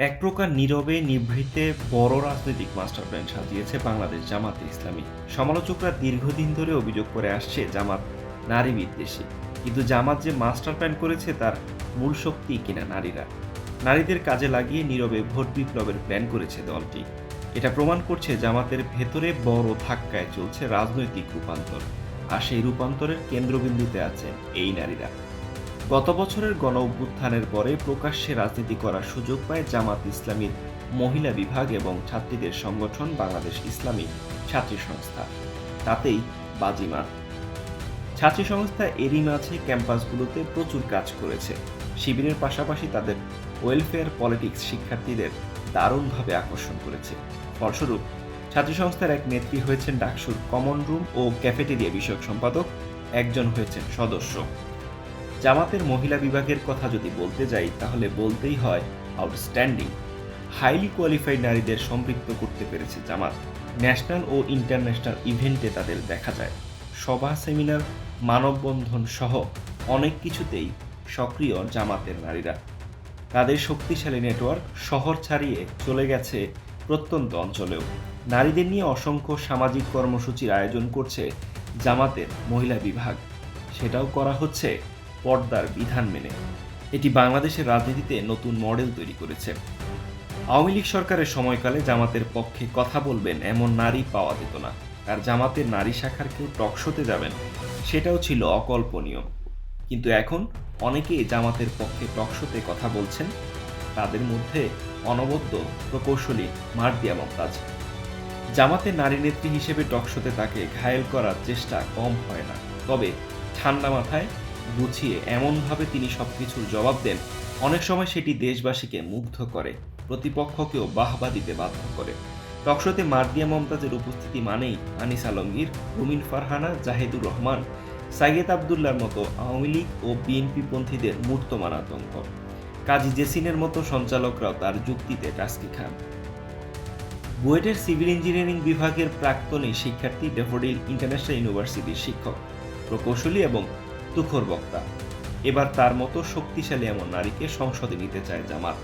এক প্রকার নীরবে নিভৃতে বড় রাজনৈতিক মাস্টার প্ল্যান সাজিয়েছে বাংলাদেশ জামাতে ইসলামী। সমালোচকরা দীর্ঘদিন ধরে অভিযোগ করে আসছে জামাত নারী বিদ্বেষী, কিন্তু জামাত যে মাস্টার প্ল্যান করেছে তার মূল শক্তি কিনা নারীরা। নারীদের কাজে লাগিয়ে নীরবে ভোট বিপ্লবের প্ল্যান করেছে দলটি। এটা প্রমাণ করছে জামাতের ভেতরে বড় ধাক্কায় চলছে রাজনৈতিক রূপান্তর, আর সেই রূপান্তরের কেন্দ্রবিন্দুতে আছেন এই নারীরা। গত বছরের গণ অভ্যুত্থানের পরে প্রকাশ্যে রাজনীতি করার সুযোগ পায় জামাত ইসলামীর মহিলা বিভাগ এবং ছাত্রীদের সংগঠন বাংলাদেশ ইসলামী ছাত্রী সংস্থা। তাতেই বাজিমাত। ছাত্রী সংস্থা এরই মাঝে ক্যাম্পাসগুলোতে প্রচুর কাজ করেছে। শিবিরের পাশাপাশি তাদের ওয়েলফেয়ার পলিটিক্স শিক্ষার্থীদের দারুণভাবে আকর্ষণ করেছে। ফলস্বরূপ ছাত্রী সংস্থার এক নেত্রী হয়েছেন ডাকসুর কমন রুম ও ক্যাফেটেরিয়া বিষয়ক সম্পাদক, একজন হয়েছেন সদস্য। জামাতের মহিলা বিভাগের কথা যদি বলতে যাই তাহলে বলতেই হয় আউটস্ট্যান্ডিং। হাইলি কোয়ালিফাইড নারীদের সম্পৃক্ত করতে পেরেছে জামাত। ন্যাশনাল ও ইন্টারন্যাশনাল ইভেন্টে তাদের দেখা যায়। সভা, সেমিনার, মানববন্ধন সহ অনেক কিছুতেই সক্রিয় জামাতের নারীরা। তাদের শক্তিশালী নেটওয়ার্ক শহর ছাড়িয়ে চলে গেছে প্রত্যন্ত অঞ্চলেও। নারীদের নিয়ে অসংখ্য সামাজিক কর্মসূচির আয়োজন করছে জামাতের মহিলা বিভাগ। সেটাও করা হচ্ছে পর্দার বিধান মেনে। এটি বাংলাদেশের রাজনীতিতে নতুন মডেল তৈরি করেছে। আওয়ামী লীগ সরকারের সময়কালে জামাতের পক্ষে কথা বলবেন এমন নারী পাওয়া যেত না, আর জামাতের নারী শাখার কেউ টকশোতে যাবেন সেটাও ছিল অকল্পনীয়। কিন্তু এখন অনেকেই জামাতের পক্ষে টকশোতে কথা বলছেন। তাদের মধ্যে অনবদ্য প্রকৌশলী মার্দিয়া মমতাজ। জামাতের নারী নেত্রী হিসেবে টকশোতে তাকে ঘায়েল করার চেষ্টা কম হয় না, তবে ঠান্ডা মাথায় গুছিয়ে এমনভাবে তিনি সবকিছুর জবাব দেন, অনেক সময় সেটি দেশবাসীকে মুগ্ধ করে, প্রতিপক্ষকেও বাহবা দিতে বাধ্য করে। টকশোতে মার্দিয়া মমতাজের উপস্থিতি মানেই আনিস আলমগীর, রুমিন ফারহানা, জাহিদুর রহমান, সাইয়েদ আবদুল্লার মতো আওয়ামী লীগ ও বিএনপি পন্থীদের মূর্তমান আতঙ্ক। কাজী জেসিনের মতো সঞ্চালকরাও তার যুক্তিতে টাস্কি খান। বুয়েটের সিভিল ইঞ্জিনিয়ারিং বিভাগের প্রাক্তনী শিক্ষার্থী, ড্যাফোডিল ইন্টারন্যাশনাল ইউনিভার্সিটির শিক্ষক, প্রকৌশলী এবং তুখোর বক্তা। এবার তার মতো শক্তিশালী এমন নারীকে সংসদে নিতে চায় জামাত।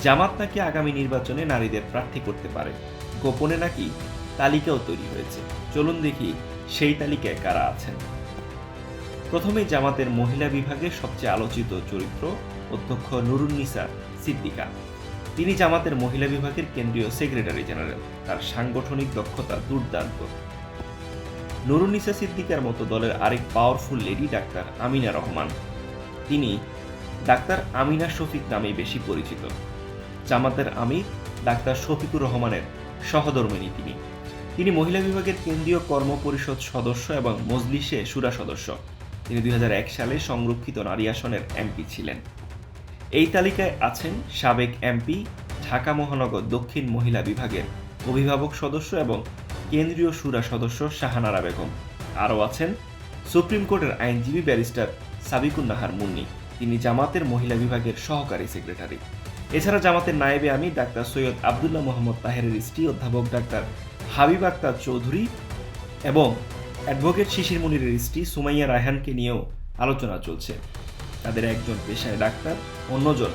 জামাত নাকি আগামী নির্বাচনে নারীদের প্রার্থী করতে পারে। গোপনে নাকি তালিকাও তৈরি হয়েছে। চলুন দেখি সেই তালিকায় কারা আছেন। প্রথমে জামাতের মহিলা বিভাগের সবচেয়ে আলোচিত চরিত্র অধ্যক্ষ নুরুন্নিসা সিদ্দিকা। তিনি জামাতের মহিলা বিভাগের কেন্দ্রীয় সেক্রেটারি জেনারেল। তার সাংগঠনিক দক্ষতা দুর্দান্ত। নুরুন্নিসা সিদ্দিকার মতো দলের আরেক powerful lady doctor Amina Rahman. তিনি ডাক্তার আমিনা শফিক নামেই বেশি পরিচিত। জামাতের আমির ডাক্তার শফিকুর রহমানের সহধর্মিণী তিনি মহিলা বিভাগের কেন্দ্রীয় কর্ম পরিষদ সদস্য এবং মজলিসে শুরা সদস্য। তিনি 2001 সালে সংরক্ষিত নারী আসনের এমপি ছিলেন। এই তালিকায় আছেন সাবেক এমপি, ঢাকা মহানগর দক্ষিণ মহিলা বিভাগের অভিভাবক সদস্য এবং কেন্দ্রীয় শুরা সদস্য শাহানারা বেগম। আরও আছেন সুপ্রিম কোর্টের আইনজীবী ব্যারিস্টার সাবিকুন নাহার মুন্নি। তিনি জামাতের মহিলা বিভাগের সহকারী সেক্রেটারি। এছাড়া জামাতের নায়েবে আমির ডাক্তার সৈয়দ আবদুল্লাহ মোহাম্মদ তাহেরের স্ত্রী অধ্যাপক ডাক্তার হাবিব আক্তার চৌধুরী এবং অ্যাডভোকেট শিশির মুনিরের স্ত্রী সুমাইয়া রায়হানকে নিয়েও আলোচনা চলছে। তাদের একজন পেশায় ডাক্তার, অন্যজন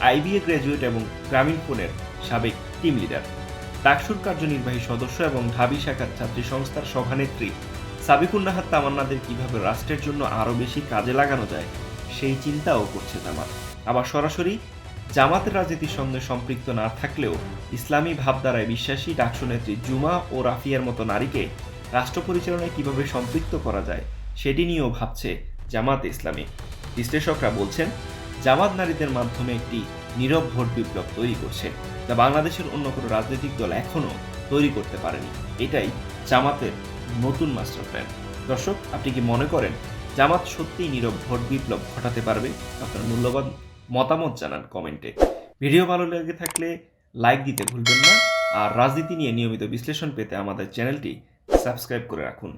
আইবিএ গ্র্যাজুয়েট এবং গ্রামীণ ফোনের সাবেক টিম লিডার। ডাকসুর কার্যনির্বাহী সদস্য এবং ঢাবি শাখার ছাত্রী সংস্থার সভানেত্রী সাবিকুন নাহার তামান্নাদের কিভাবে রাষ্ট্রের জন্য আরও বেশি কাজে লাগানো যায় সেই চিন্তাও করছে জামাত। আবার সরাসরি জামাতের রাজনীতির সঙ্গে সম্পৃক্ত না থাকলেও ইসলামী ভাবধারায় বিশ্বাসী ডাকসু নেত্রী জুমা ও রাফিয়ার মতো নারীকে রাষ্ট্র পরিচালনায় কিভাবে সম্পৃক্ত করা যায় সেটি নিয়েও ভাবছে জামাত ইসলামী। বিশ্লেষকরা বলছেন, জামাত নারীদের মাধ্যমে একটি নীরব ভোট বিপ্লব তৈরি করছে, যা বাংলাদেশের অন্য কোনো রাজনৈতিক দল এখনও তৈরি করতে পারেনি। এটাই জামাতের নতুন মাস্টার প্ল্যান। দর্শক, আপনি কি মনে করেন জামাত সত্যিই নীরব ভোট বিপ্লব ঘটাতে পারবে? আপনার মূল্যবান মতামত জানান কমেন্টে। ভিডিও ভালো লেগে থাকলে লাইক দিতে ভুলবেন না, আর রাজনীতি নিয়ে নিয়মিত বিশ্লেষণ পেতে আমাদের চ্যানেলটি সাবস্ক্রাইব করে রাখুন।